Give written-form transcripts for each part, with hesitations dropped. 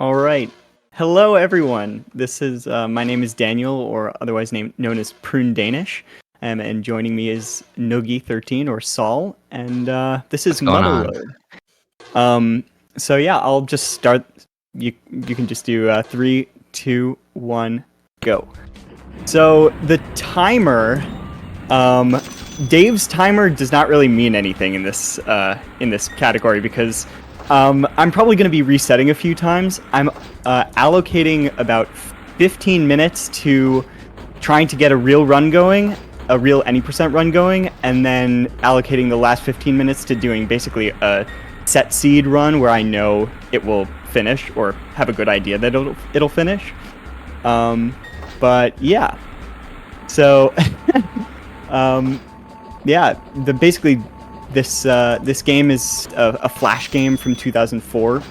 All right. Hello, everyone. This is my name is Daniel, or otherwise known as Prune Danish, and joining me is Nogi13 or Saul, and this is going on? Motherload. So yeah, I'll just start. You can just do 3, 2, 1, go. So the timer, Dave's timer does not really mean anything in this category because I'm probably going to be resetting a few times. I'm allocating about 15 minutes to trying to get a real run going, a real any percent run going, and then allocating the last 15 minutes to doing basically a set seed run where I know it will finish or have a good idea that it'll finish. But yeah, so yeah, this game is a Flash game from 2004.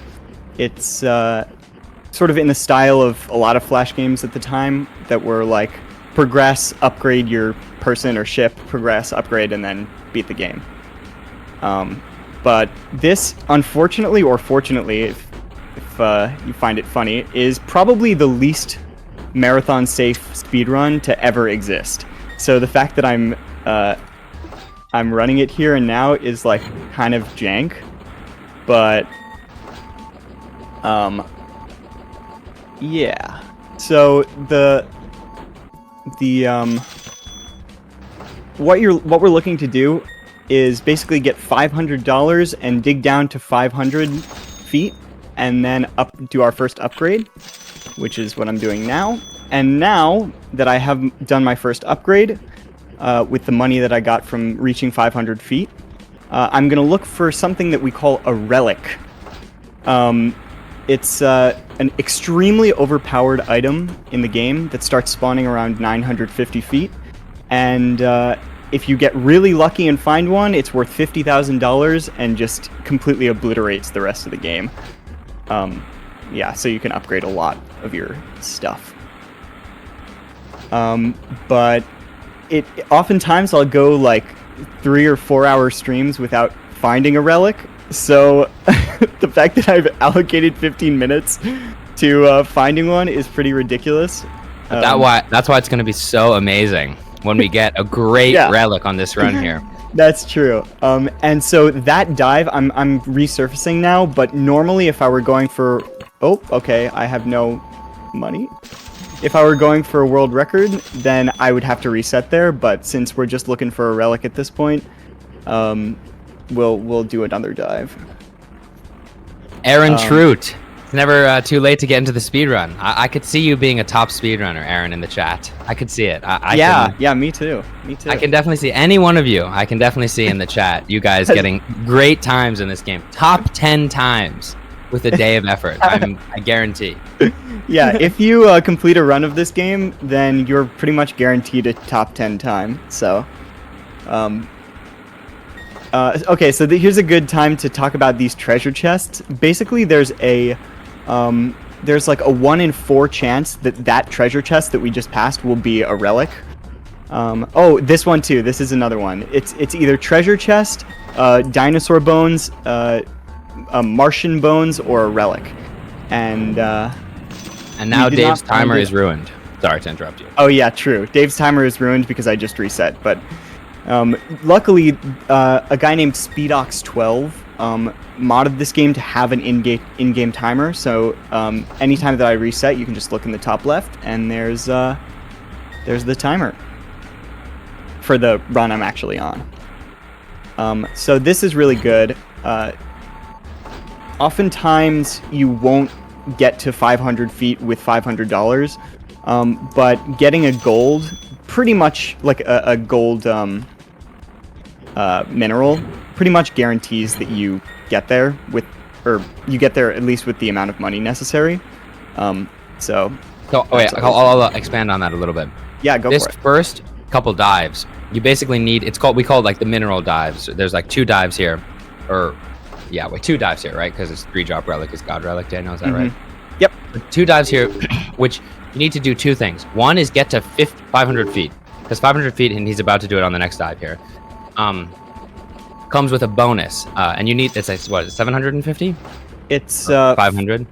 It's sort of in the style of a lot of Flash games at the time that were like progress, upgrade your person or ship, progress, upgrade, and then beat the game. But this, unfortunately or fortunately, if you find it funny, is probably the least marathon safe speedrun to ever exist. So the fact that I'm running it here and now is like kind of jank, but yeah. So what we're looking to do is basically get $500 and dig down to 500 feet, and then do our first upgrade, which is what I'm doing now. And now that I have done my first upgrade, with the money that I got from reaching 500 feet, I'm going to look for something that we call a relic. It's an extremely overpowered item in the game that starts spawning around 950 feet. And if you get really lucky and find one, it's worth $50,000 and just completely obliterates the rest of the game. Yeah, so you can upgrade a lot of your stuff. But oftentimes I'll go like 3 or 4 hour streams without finding a relic. So the fact that I've allocated 15 minutes to finding one is pretty ridiculous. That's why it's going to be so amazing when we get a great relic on this run here. That's true. And so that dive, I'm resurfacing now, but normally if I were going for... Oh, okay, I have no money. If I were going for a world record, then I would have to reset there, but since we're just looking for a relic at this point, we'll do another dive. Aaron Trout. It's never too late to get into the speedrun. I could see you being a top speedrunner, Aaron, in the chat. I could see it. Yeah, me too. I can definitely see any one of you. I can definitely see in the chat you guys getting great times in this game. Top 10 times with a day of effort. I guarantee. Yeah, if you complete a run of this game, then you're pretty much guaranteed a top 10 time. So, okay, so here's a good time to talk about these treasure chests. Basically, there's like a 1 in 4 chance that treasure chest that we just passed will be a relic. Oh, this one too. This is another one. It's either treasure chest, dinosaur bones, Martian bones, or a relic. And now Dave's timer is ruined. Sorry to interrupt you. Oh yeah, true. Dave's timer is ruined because I just reset. But luckily, a guy named Speedox12 modded this game to have an in-game timer. So anytime that I reset, you can just look in the top left, and there's the timer for the run I'm actually on. So this is really good. Oftentimes you won't get to 500 feet with $500, but getting a gold, pretty much like a gold mineral, pretty much guarantees that you get there you get there at least with the amount of money necessary. So wait, I'll expand on that a little bit. Yeah, go for it. This first couple dives, you basically need, we call it like the mineral dives. There's like 2 dives here, or yeah, wait, 2 dives here, right? Because it's 3-drop relic is God relic, Daniel, is that right? Yep. 2 dives here, which you need to do 2 things. One is get to 500 feet, because 500 feet, and he's about to do it on the next dive here, comes with a bonus, and you need, it's like, what, 750? It's 500.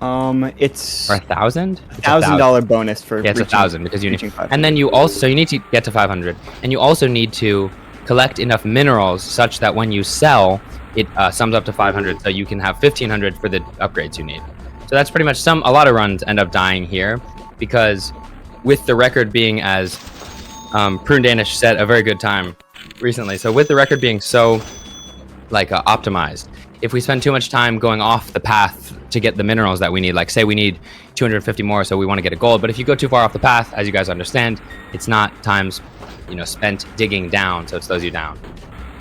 It's Or 1,000? $1,000 bonus for yeah, it's 1,000 because you need. reaching 500. And then you need to get to 500, and you also need to collect enough minerals such that when you sell, it sums up to 500, so you can have 1,500 for the upgrades you need. So that's pretty much a lot of runs end up dying here because with the record being as Prune Danish set a very good time recently. So with the record being so like optimized, if we spend too much time going off the path to get the minerals that we need, like say we need 250 more, so we want to get a gold, but if you go too far off the path, as you guys understand, it's not times spent digging down, so it slows you down.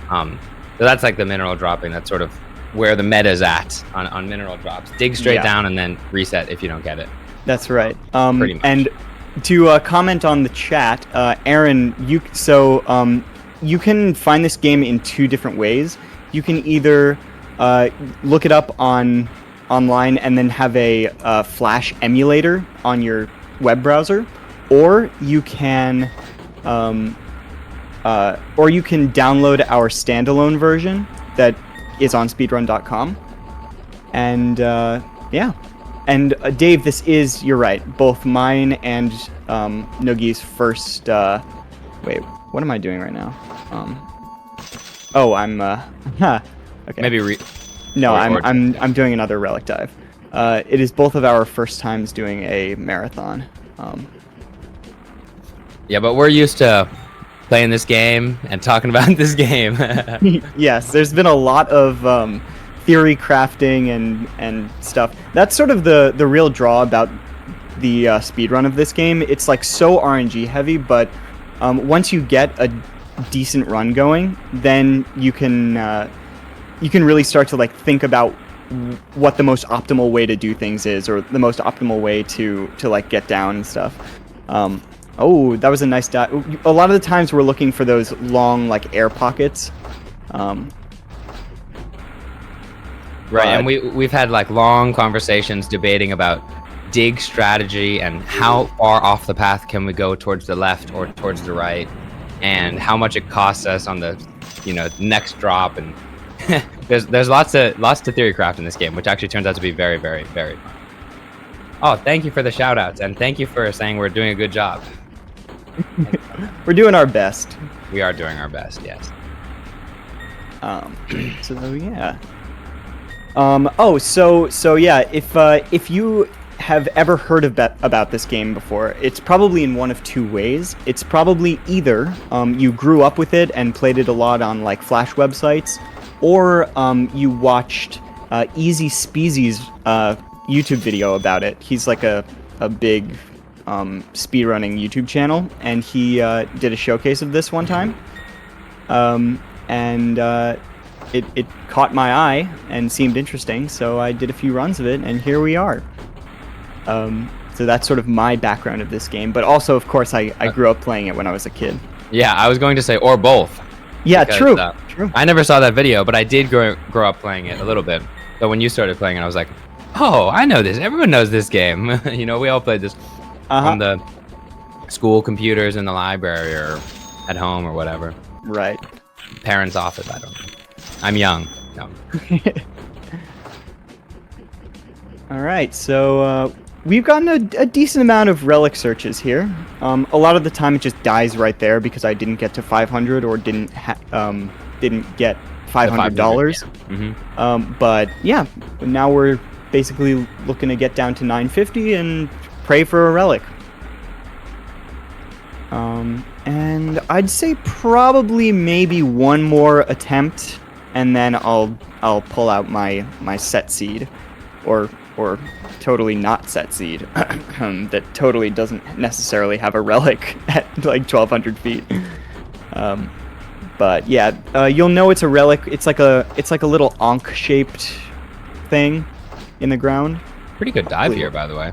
So that's like the mineral dropping. That's sort of where the meta's at on mineral drops. Dig straight down and then reset if you don't get it. That's right. Pretty much. And to comment on the chat, Aaron, you can find this game in two different ways. You can either look it up online and then have a Flash emulator on your web browser, or you can download our standalone version that is on speedrun.com. And yeah. And Dave, this is, you're right, both mine and Noogie's first. Wait, what am I doing right now? Oh, I'm. Okay. Maybe No, I'm doing another relic dive. It is both of our first times doing a marathon. Yeah, but we're used to playing this game and talking about this game. Yes, there's been a lot of theory crafting and stuff. That's sort of the real draw about the speedrun of this game. It's like so RNG heavy, but once you get a decent run going, then you can really start to like think about what the most optimal way to do things is, or the most optimal way to like get down and stuff. Oh, that was a nice dive. A lot of the times we're looking for those long like air pockets. Right, and we've had like long conversations debating about dig strategy and how far off the path can we go towards the left or towards the right, and how much it costs us on the next drop, and there's lots to theory craft in this game, which actually turns out to be very, very, very fun. Oh, thank you for the shout outs, and thank you for saying we're doing a good job. We're doing our best. We are doing our best, yes. So yeah. So yeah, if you have ever heard about this game before, it's probably in one of two ways. It's probably either you grew up with it and played it a lot on like Flash websites, or you watched Easy Speezy's YouTube video about it. He's like a big speedrunning YouTube channel, and he did a showcase of this one time. It caught my eye and seemed interesting, so I did a few runs of it, and here we are. So that's sort of my background of this game, but also, of course, I grew up playing it when I was a kid. Yeah, I was going to say, or both. Yeah, because, true. I never saw that video, but I did grow up playing it a little bit. So when you started playing it, I was like, oh, I know this. Everyone knows this game. We all played this on the school computers in the library or at home or whatever. Right. Parents' office, I don't know. I'm young. No. All right, so we've gotten a decent amount of relic searches here. A lot of the time it just dies right there because I didn't get to 500 or didn't get $500. But yeah, now we're basically looking to get down to 950 and pray for a relic. And I'd say probably maybe one more attempt, and then I'll pull out my set seed, or totally not set seed that totally doesn't necessarily have a relic at like 1,200 feet. But yeah, you'll know it's a relic. It's like a little Ankh shaped thing in the ground. Pretty good dive here, by the way.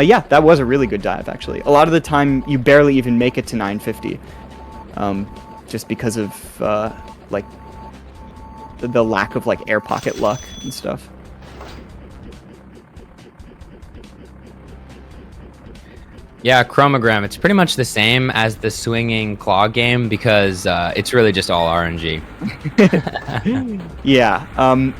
Yeah, that was a really good dive, actually. A lot of the time, you barely even make it to 950, just because of like the lack of like air pocket luck and stuff. Yeah, chromogram. It's pretty much the same as the swinging claw game because it's really just all RNG. Yeah.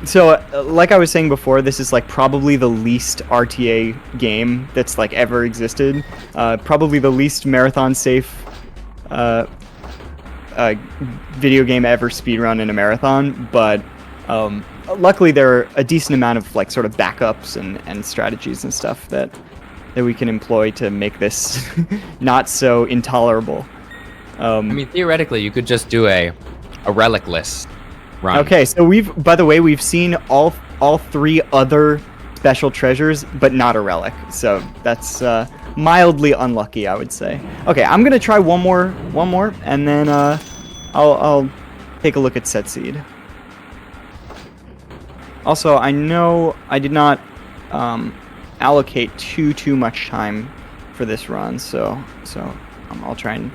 So, like I was saying before, this is like probably the least RTA game that's like ever existed. Probably the least marathon safe video game ever speedrun in a marathon. But luckily, there are a decent amount of like sort of backups and strategies and stuff that we can employ to make this not so intolerable. I mean, theoretically, you could just do a relicless run. Okay, so by the way, we've seen all 3 other special treasures, but not a relic. So that's mildly unlucky, I would say. Okay, I'm gonna try one more, and then I'll take a look at Set Seed. Also, I know I did not allocate too much time for this run, so I'll try and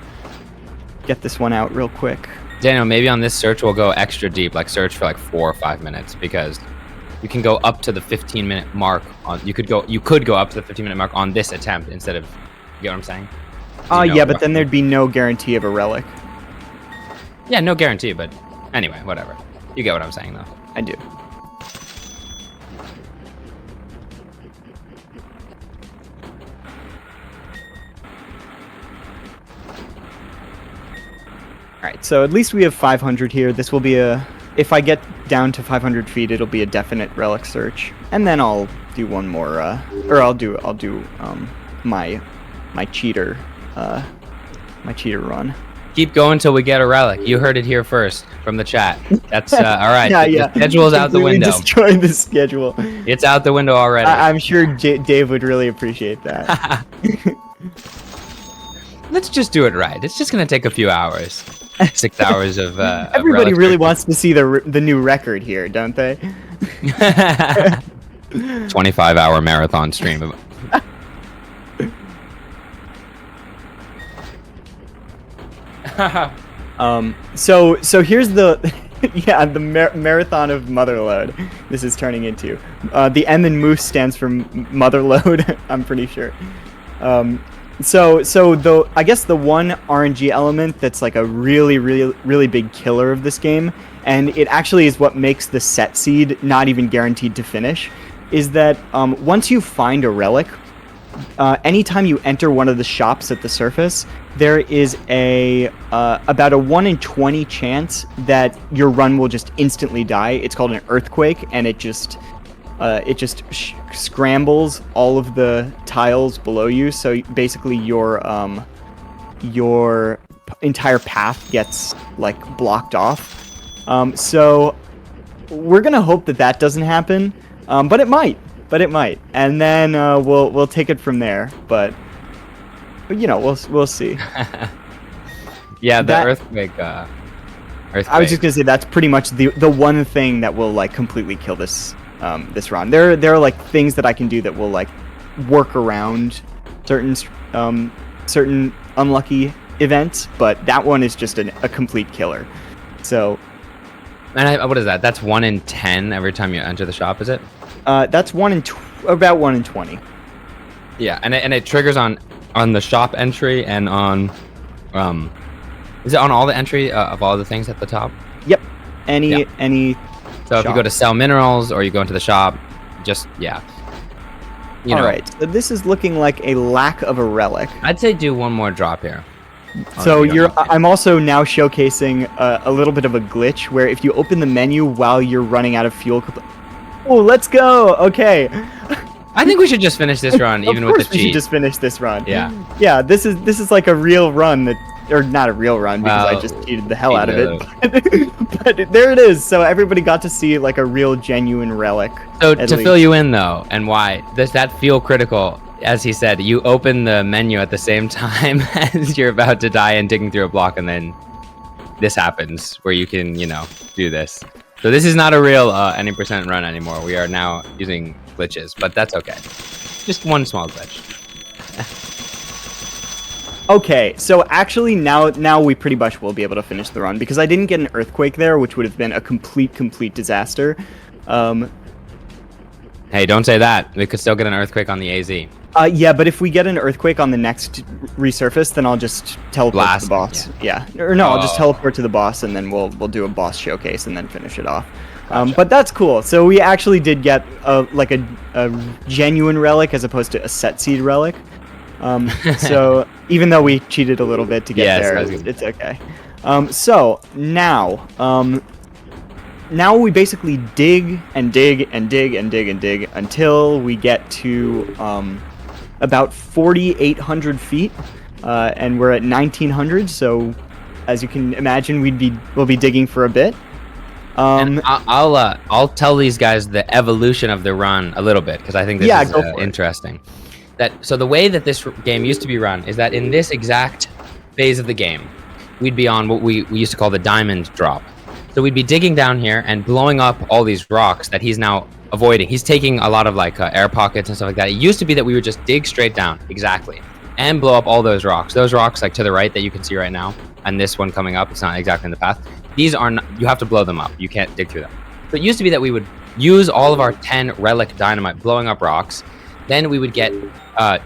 get this one out real quick. Daniel, maybe on this search we'll go extra deep, like search for like 4 or 5 minutes, because you can go up to the 15-minute mark on. You could go up to the 15-minute mark on this attempt instead of. You get what I'm saying? Yeah, but then there'd be no guarantee of a relic. Yeah, no guarantee, but anyway, whatever. You get what I'm saying, though. I do. Alright, so at least we have 500 here. This will be if I get down to 500 feet, it'll be a definite relic search. And then I'll do one more, or I'll do my cheater run. Keep going till we get a relic. You heard it here first from the chat. That's all right. Yeah. The schedule's out the window. Destroyed the schedule. It's out the window already. I'm sure Dave would really appreciate that. Let's just do it right. It's just gonna take a few hours. 6 hours of. Everybody really wants to see the new record here, don't they? 25-hour marathon stream. So here's the marathon of Motherload. This is turning into the M in M.O.O.S.E stands for Motherload. I'm pretty sure. So I guess the one RNG element that's like a really big killer of this game, and it actually is what makes the Set Seed not even guaranteed to finish, is that once you find a relic, anytime you enter one of the shops at the surface, there is about a 1 in 20 chance that your run will just instantly die. It's called an earthquake, and it just scrambles all of the tiles below you. So basically, your entire path gets like blocked off. So we're gonna hope that doesn't happen, but it might. And then we'll take it from there. But you know, we'll see. Yeah, the earthquake. I was just gonna say that's pretty much the one thing that will like completely kill this run. There are like things that I can do that will like work around certain unlucky events, but that one is just a complete killer. So, and what is that? That's 1 in 10 every time you enter the shop, is it? That's about 1 in 20. Yeah, and it triggers on the shop entry and on is it on all the entry of all the things at the top? Yep. Any. So if you go to sell minerals or you go into the shop, just all right. So this is looking like a lack of a relic. I'd say do one more drop here. So I'm also now showcasing a little bit of a glitch where if you open the menu while you're running out of fuel. Oh, let's go. Okay. I think we should just finish this run even with the cheat. Of course we should just finish this run. Yeah. Yeah, this is like a real run or not a real run because I just cheated the hell out of it. But there it is. So everybody got to see like a real genuine relic. So to fill you in though, and why does that feel critical? As he said, you open the menu at the same time as you're about to die and digging through a block, and then this happens where you can, do this. So this is not a real any percent run anymore. We are now using glitches, but that's okay. Just one small glitch. Okay, so actually now we pretty much will be able to finish the run because I didn't get an earthquake there, which would have been a complete disaster. Hey, don't say that. We could still get an earthquake on the AZ. Yeah, but if we get an earthquake on the next resurface, then I'll just teleport to the boss. Yeah. Or no, I'll just teleport to the boss, and then we'll do a boss showcase and then finish it off. Gotcha. But that's cool. So we actually did get like a genuine relic as opposed to a set seed relic. So even though we cheated a little bit to get there, it's okay. So now we basically dig and dig and dig and dig and dig until we get to about 4,800 feet, and we're at 1,900. So as you can imagine, we'll be digging for a bit. And I'll tell these guys the evolution of the run a little bit because I think this is interesting. So the way that this game used to be run is that in this exact phase of the game, we'd be on what we used to call the diamond drop. So we'd be digging down here and blowing up all these rocks that he's now avoiding. He's taking a lot of like air pockets and stuff like that. It used to be that we would just dig straight down, exactly, and blow up all those rocks. Those rocks like to the right that you can see right now, and this one coming up, it's not exactly in the path. These are not, you have to blow them up. You can't dig through them. So it used to be that we would use all of our 10 relic dynamite blowing up rocks. Then we would get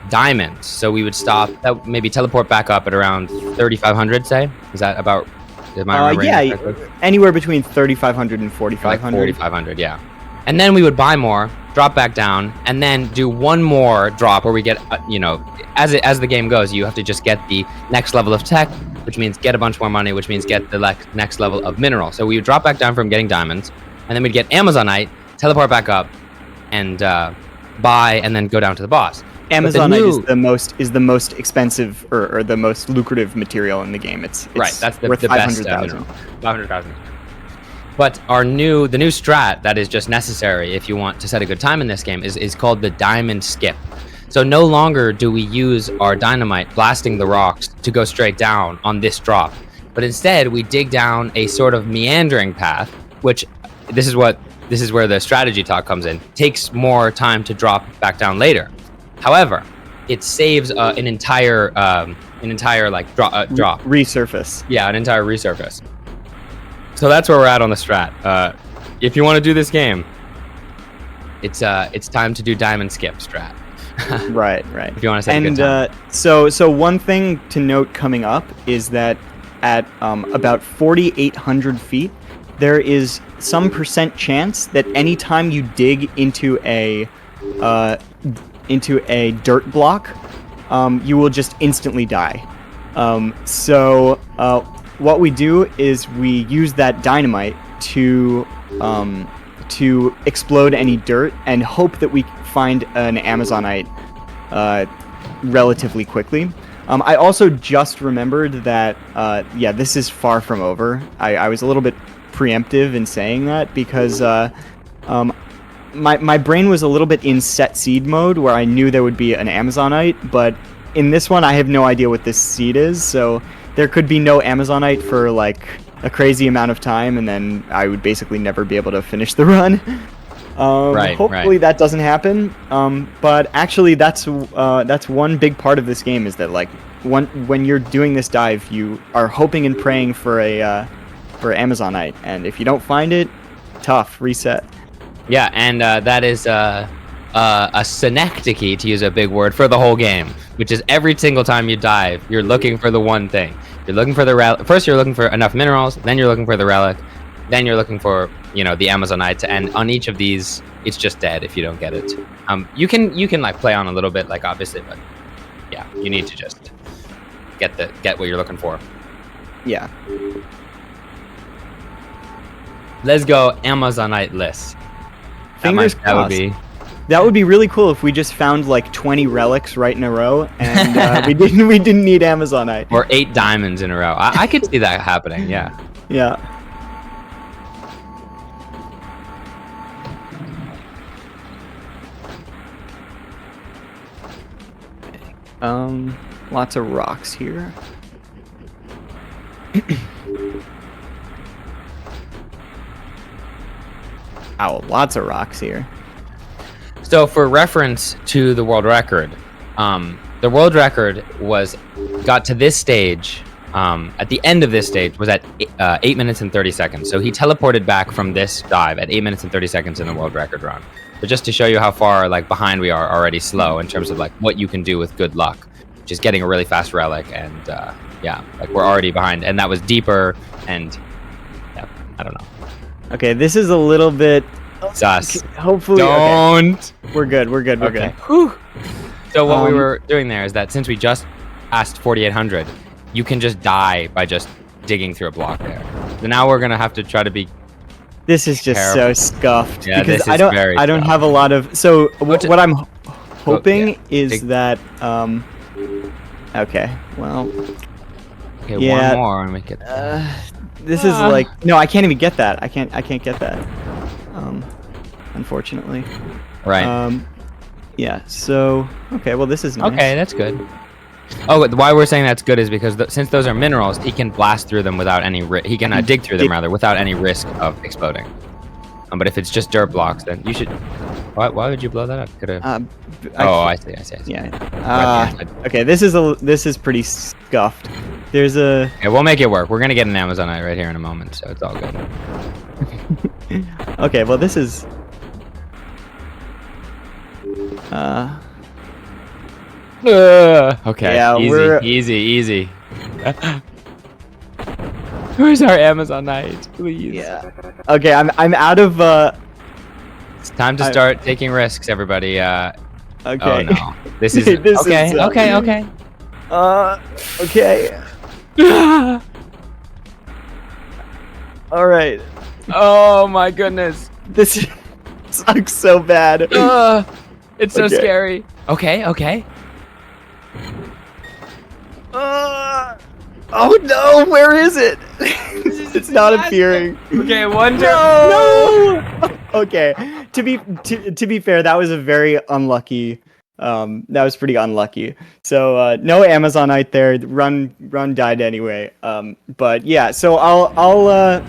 diamonds. So we would stop, that maybe teleport back up at around 3,500, say? Is that about... yeah, anywhere between 3,500 and 4,500. Like 4,500, yeah. And then we would buy more, drop back down, and then do one more drop where we get, as the game goes, you have to just get the next level of tech, which means get a bunch more money, which means get the next level of mineral. So we would drop back down from getting diamonds, and then we'd get Amazonite, teleport back up, and buy, and then go down to the boss. Amazonite is the most expensive or the most lucrative material in the game. It's right. That's the worth best 500,000. 500,000. But the new strat that is just necessary if you want to set a good time in this game is called the diamond skip. So no longer do we use our dynamite blasting the rocks to go straight down on this drop, but instead we dig down a sort of meandering path, which this is where the strategy talk comes in. Takes more time to drop back down later. However, it saves an entire drop. Resurface. Yeah, an entire resurface. So that's where we're at on the strat. If you want to do this game, it's time to do diamond skip strat. Right. If you want to set a good time. So one thing to note coming up is that at about 4,800 feet, there is some % chance that anytime you dig into a dirt block, you will just instantly die. So what we do is we use that dynamite to explode any dirt and hope that we find an Amazonite relatively quickly. I also just remembered that this is far from over. I was a little bit preemptive in saying that because my brain was a little bit in set seed mode where I knew there would be an Amazonite, but in this one I have no idea what this seed is, so there could be no Amazonite for like a crazy amount of time, and then I would basically never be able to finish the run. Hopefully that doesn't happen. But actually that's one big part of this game is that like when you're doing this dive, you are hoping and praying for Amazonite, and if you don't find it, tough, reset. Yeah, and that is a synecdoche, to use a big word, for the whole game, which is every single time you dive, you're looking for the one thing. You're looking for the relic. First, you're looking for enough minerals, then you're looking for the relic, then you're looking for, the Amazonite, and on each of these, it's just dead if you don't get it. You can like play on a little bit, like obviously, but yeah, you need to just get what you're looking for. Yeah. Let's go Amazonite list. Fingers crossed. That would be really cool if we just found like 20 relics right in a row, and we didn't need Amazonite. Or 8 diamonds in a row. I could see that happening. Yeah. Yeah. Lots of rocks here. Ow, lots of rocks here. So for reference to the world record, the world record got to this stage at the end of this stage was at 8 minutes and 30 seconds. So he teleported back from this dive at 8 minutes and 30 seconds in the world record run. But just to show you how far like behind we are already slow in terms of like what you can do with good luck, which is getting a really fast relic, and yeah, like we're already behind, and that was deeper, and yeah, I don't know. Okay, this is a little bit sus. Hopefully, don't. Okay. We're good. We're good. We're good. Whew. So what we were doing there is that since we just passed 4,800, you can just die by just digging through a block there. So now we're gonna have to try to be. This is just careful. so scuffed Yeah, because this is I don't scuffed. have a lot of. So what I'm hoping is Dig. that okay, well. Okay, Yeah, one more and we get. this is like no, I can't even get that. I can't get that. Unfortunately. Right. Yeah. So okay, well this is nice. Okay, that's good. Oh, why we're saying that's good is because since those are minerals, he can blast through them without any he can dig through them rather without any risk of exploding. But if it's just dirt blocks, then you should. Why would you blow that up? Could have. I see. Yeah. Okay, this is pretty scuffed. There's a. Yeah, we'll make it work. We're gonna get an Amazonite right here in a moment, so it's all good. Okay, well this is. Okay. Yeah, easy. Where's our Amazonite, please? Yeah. Okay, I'm out of. It's time to start taking risks, everybody. Okay. Oh no. This is This okay. is, Okay. Okay. All right. Oh my goodness. This sucks so bad. It's so Okay. scary. Okay. Oh no, where is it? It's not appearing. Okay, one turn. No. Okay. To be fair, that was a very unlucky. That was pretty unlucky. So no Amazonite there. Run died anyway. But yeah. So I'll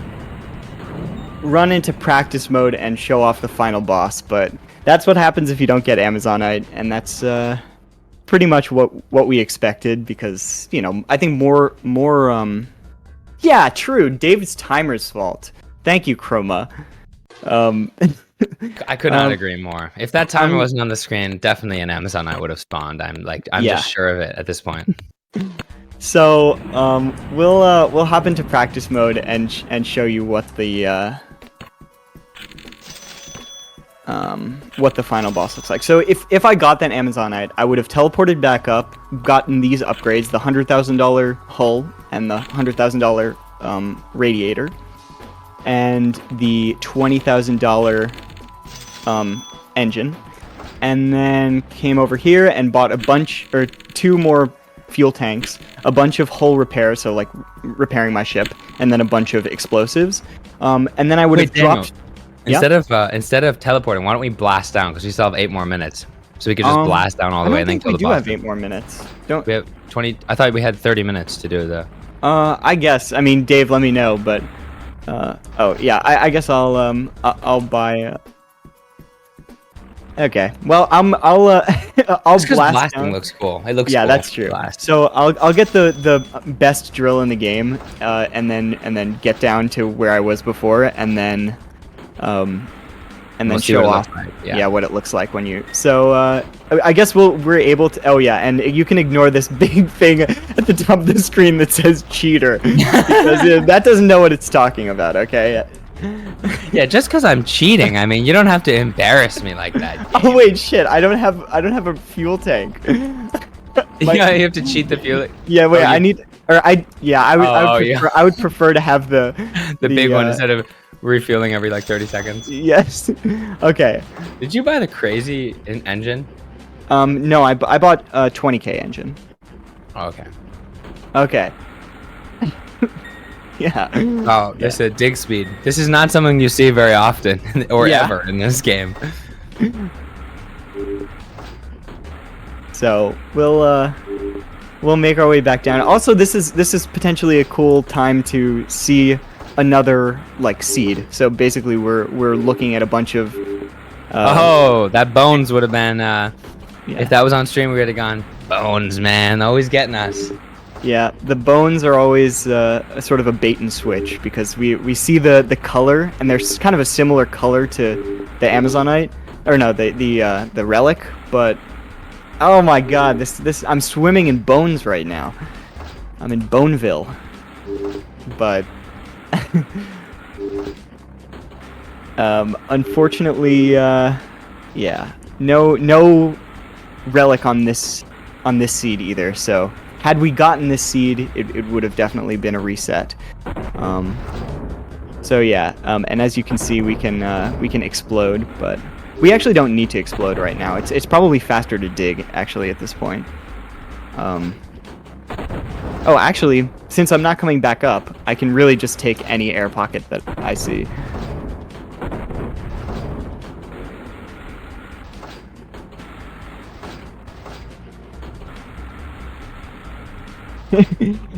run into practice mode and show off the final boss. But that's what happens if you don't get Amazonite, and that's pretty much what we expected, because I think more yeah, true, David's timer's fault. Thank you, Chroma. I could not agree more. If that timer wasn't on the screen, definitely an Amazonite would have spawned. I'm just sure of it at this point. So we'll hop into practice mode and show you what the final boss looks like. So if I got that Amazonite, I would have teleported back up, gotten these upgrades, the $100,000 hull and the $100,000 radiator, and the $20,000 engine, and then came over here and bought two more fuel tanks, a bunch of hull repairs, so like repairing my ship, and then a bunch of explosives, and then I would have dropped. Instead of teleporting, why don't we blast down? Because we still have 8 more minutes, so we could just blast down all the way and then kill the boss. We do have 8 more minutes. Don't we have 20? I thought we had 30 minutes to do the. I guess. I mean, Dave, let me know. But oh yeah, I guess I'll buy. Okay. Well, I'll blast blasting down. Looks cool. It looks yeah, cool. That's true. Blast. So I'll get the best drill in the game, and then get down to where I was before, and then show off what it looks like when you. So I guess we're able to. Oh yeah, and you can ignore this big thing at the top of the screen that says cheater, because that doesn't know what it's talking about. Okay. Yeah, just because I'm cheating, I mean, you don't have to embarrass me like that. Oh wait, shit! I don't have a fuel tank. Yeah, you have to cheat the fuel. Yeah, wait, I would prefer to have the big one instead of refueling every like 30 seconds. Yes. Okay. Did you buy the crazy engine? No, I bought a 20K engine. Oh, okay. Okay. Yeah. Oh, this is dig speed. This is not something you see very often or ever in this game. So we'll make our way back down. Also, this is potentially a cool time to see another like seed. So basically, we're looking at a bunch of. Oh, that Bones would have been. If that was on stream, we would have gone Bones, man, always getting us. Yeah, the bones are always a sort of a bait and switch because we see the color, and there's kind of a similar color to the Amazonite, or no, the relic. But oh my God, this I'm swimming in bones right now. I'm in Boneville, but unfortunately, yeah, no relic on this seed either. So. Had we gotten this seed, it would have definitely been a reset. So yeah, and as you can see, we can explode, but we actually don't need to explode right now. It's probably faster to dig actually at this point. Oh, actually, since I'm not coming back up, I can really just take any air pocket that I see.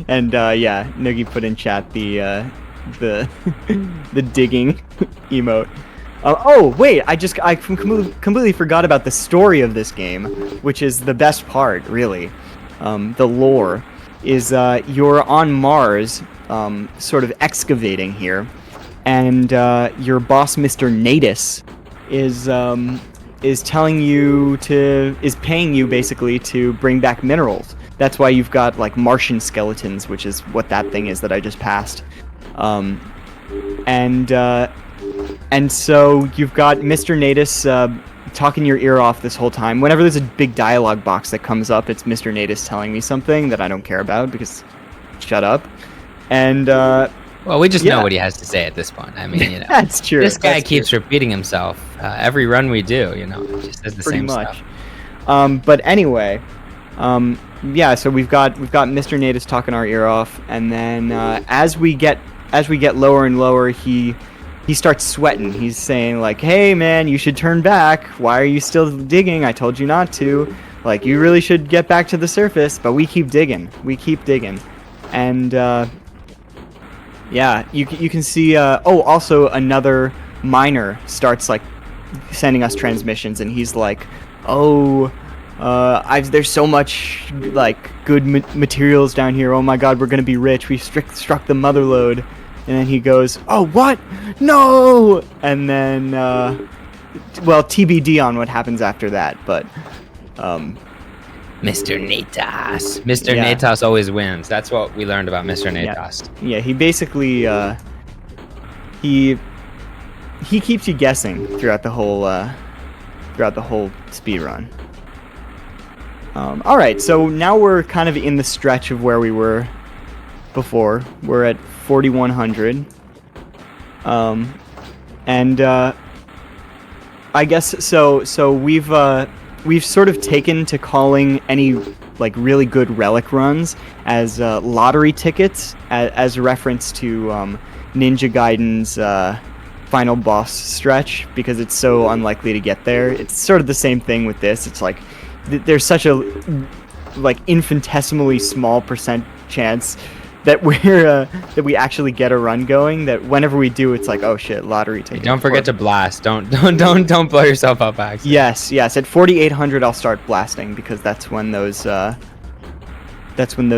And yeah, Noogie put in chat the the digging emote. Oh wait, I completely forgot about the story of this game, which is the best part, really. The lore is you're on Mars, sort of excavating here, and your boss, Mr. Natus, is telling you is paying you basically to bring back minerals. That's why you've got like Martian skeletons, which is what that thing is that I just passed. And so you've got Mr. Natus talking your ear off this whole time. Whenever there's a big dialogue box that comes up, it's Mr. Natus telling me something that I don't care about because shut up. And well, we just know what he has to say at this point. I mean, you know, that's true. This guy keeps repeating himself every run we do. You know, it just says the same stuff. But anyway. Yeah, so we've got Mr. Natus talking our ear off, and then as we get lower and lower, he starts sweating. He's saying like, "Hey man, you should turn back. Why are you still digging? I told you not to. Like, you really should get back to the surface." But we keep digging. And yeah, you can see. Oh, also another miner starts like sending us transmissions, and he's like, "Oh. There's so much like good materials down here. Oh my God, we're gonna be rich. We struck the Motherload." And then he goes, "Oh what? No!" And then, well, TBD on what happens after that. But Mr. Natus. Mr. Natus always wins. That's what we learned about Mr. Natus. Yeah, he basically he keeps you guessing throughout the whole speed run. All right, so now we're kind of in the stretch of where we were before. We're at 4,100, and I guess so. We've sort of taken to calling any like really good relic runs as lottery tickets, as a reference to Ninja Gaiden's final boss stretch, because it's so unlikely to get there. It's sort of the same thing with this. It's like there's such a like infinitesimally small % chance that we actually get a run going, that whenever we do, it's like, oh shit, lottery ticket. Don't forget to blast. Don't blow yourself up accidentally. Yes. At 4,800, I'll start blasting, because that's when those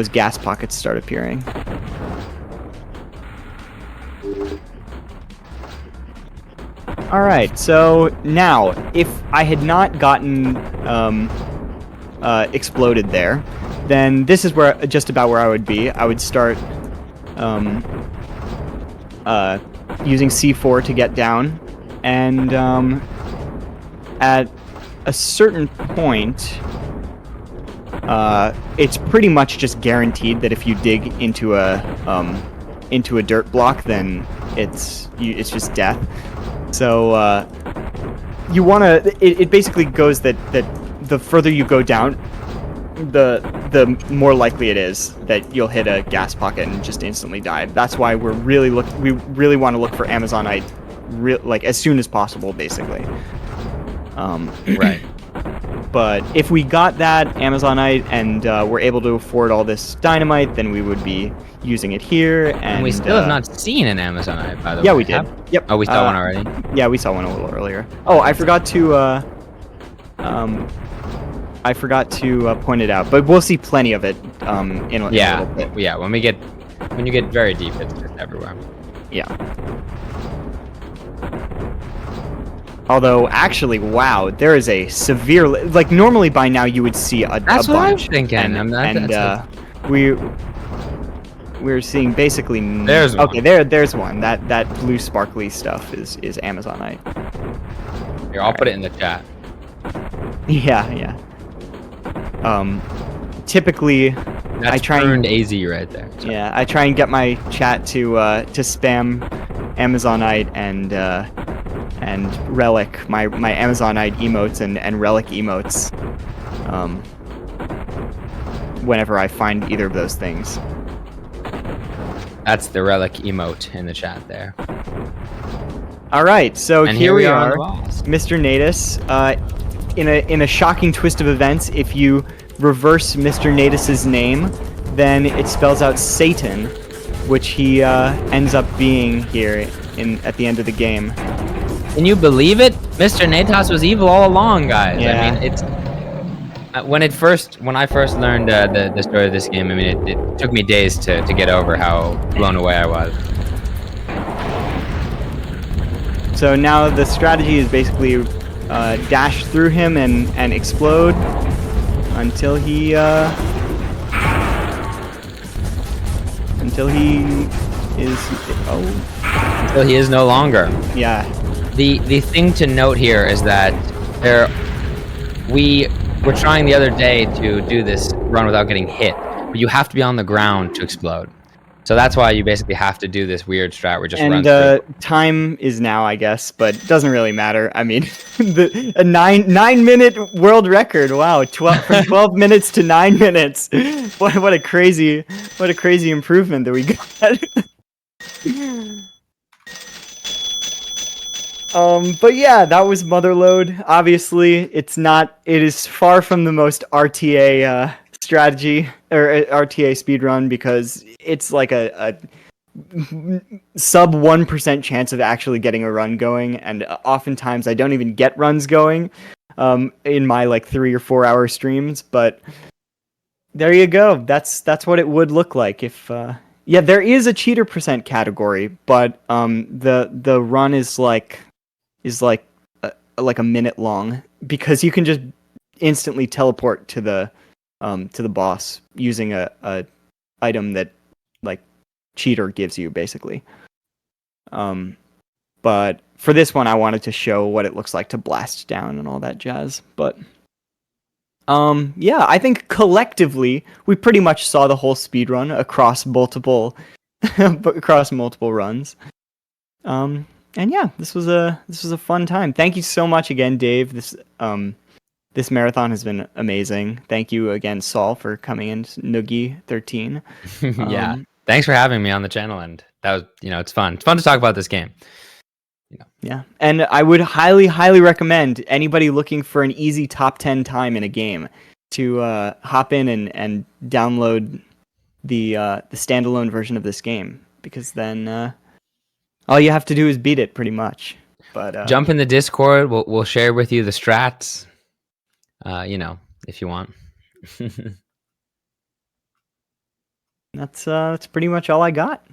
gas pockets start appearing. All right, so now if I had not gotten exploded there, then this is where just about where I would be. I would start using C4 to get down, and at a certain point, it's pretty much just guaranteed that if you dig into a dirt block, then it's just death. So you want to. It basically goes that the further you go down, the more likely it is that you'll hit a gas pocket and just instantly die. That's why we really want to look for Amazonite, like as soon as possible, basically. Right. But if we got that Amazonite and we're able to afford all this dynamite, then we would be using it here. And we still have not seen an Amazonite, by the way. Yeah, we did. Yep. Oh, we saw one already? Yeah, we saw one a little earlier. Oh, I forgot to I forgot to point it out, but we'll see plenty of it in a little bit. Yeah. When you get very deep, it's just everywhere. Yeah. Although, actually, wow, there is a severe... Like, normally by now you would see a That's bunch. what I was thinking. We're seeing basically... There's one. Okay, there's one. That blue sparkly stuff is Amazonite. Here, I'll put it in the chat. Yeah. Typically, That's I try turned AZ right there. So. Yeah, I try and get my chat to spam Amazonite and Relic, my Amazonite emotes and Relic emotes, whenever I find either of those things. That's the Relic emote in the chat there. All right, so And here we are, boss. Mr. Natus. In a shocking twist of events, if you reverse Mr. Natus's name, then it spells out Satan, which he ends up being here at the end of the game. Can you believe it? Mr. Natus was evil all along, guys. Yeah. I mean, it's when I first learned the story of this game. I mean, it took me days to get over how blown away I was. So now the strategy is basically dash through him and explode until he is no longer. Yeah. The thing to note here is that we were trying the other day to do this run without getting hit, but you have to be on the ground to explode. So that's why you basically have to do this weird strat where just run through. Time is now, I guess, but it doesn't really matter. I mean, a 9-minute world record. Wow, from 12 minutes to 9 minutes. What a crazy improvement that we got. But yeah, that was Motherload. Obviously, it is far from the most RTA strategy or RTA speedrun because it's like a sub 1% chance of actually getting a run going, and oftentimes I don't even get runs going in my like 3 or 4 hour streams. But there you go. That's what it would look like if. Yeah, there is a cheater percent category, but the run is like a minute long because you can just instantly teleport to the boss using a item that like cheater gives you basically. But for this one I wanted to show what it looks like to blast down and all that jazz. But yeah, I think collectively we pretty much saw the whole speedrun across multiple runs. And yeah, this was a fun time. Thank you so much again, Dave. This marathon has been amazing. Thank you again, Saul, for coming in. Noogie13. Yeah, thanks for having me on the channel, and that was it's fun. It's fun to talk about this game. Yeah, and I would highly recommend anybody looking for an easy top 10 time in a game to hop in and download the standalone version of this game, because then all you have to do is beat it, pretty much. But jump in the Discord. We'll share with you the strats. If you want. That's pretty much all I got.